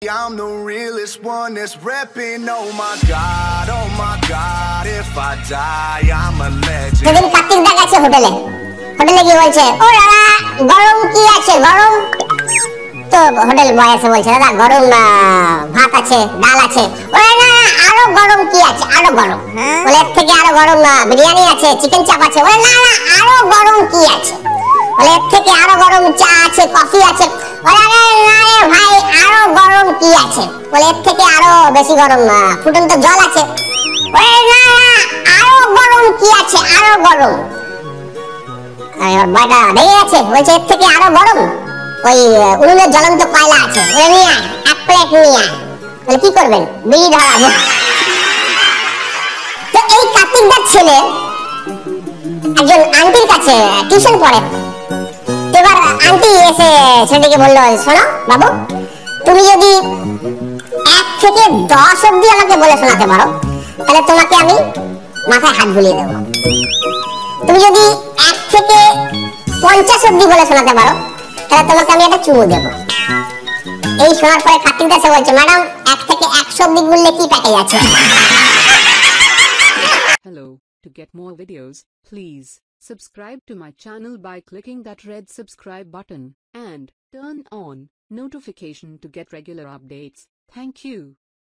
I'm the realest one that's repping. Oh my god, if I die, I'm a legend. সেদিন কার্তিক দা গেছে হোটেলে গিয়ে বলছে, ও দাদা গরম কি আছে গরম? তো হোটেল বয় এসে বলছে, দাদা গরম ভাত আছে, ডাল আছে। বলে না আরো গরম কি আছে, আরো গরম। বলে এর থেকে আরো গরম বিরিয়ানি আছে, চিকেন চাপ আছে। বলে না না আরো গরম কি আছে? বলে এর থেকে আরো গরম চা আছে, কফি আছে। বলে আরে না রে ভাই আরো গরম কি আছে? বলে এর থেকে আরো বেশি গরম ফুটন্ত জল আছে। বলে না আরো গরম কি আছে, আরো গরম। বয়টা রেগে আছে, বলছে এর থেকে আরো গরম ওই উনুনের জ্বলন্ত কয়লা আছে, ওটা নিয়ে আয়, এক প্লেট নিয়ে আয়। বলে কি করবেন? বিড়ি ধরাবো। তো এই কার্তিকদার ছেলে একজন আন্টির কাছে টিউশন পড়ে। এবার আন্টি এসে ছেলেকে বললো, শোনো বাবু, তুমি যদি 1 থেকে 10 অব্দি আমাকে বলে শোনাতে পারো তাহলে তোমাকে আমি মাথায় হাত বুলিয়ে দেবো। তুমি যদি 1 থেকে 50 অব্দি বলে শোনাতে পারো তাহলে তোমাকে আমি একটা চুমু দেবো। এই শোনার পরে কার্তিক দাস বলছে, ম্যাডাম 1 থেকে 100 অব্দি বললে কি প্যাকেজ আছে? Hello, to get more videos, please subscribe to my channel by clicking that red subscribe button and turn on notification to get regular updates. Thank you.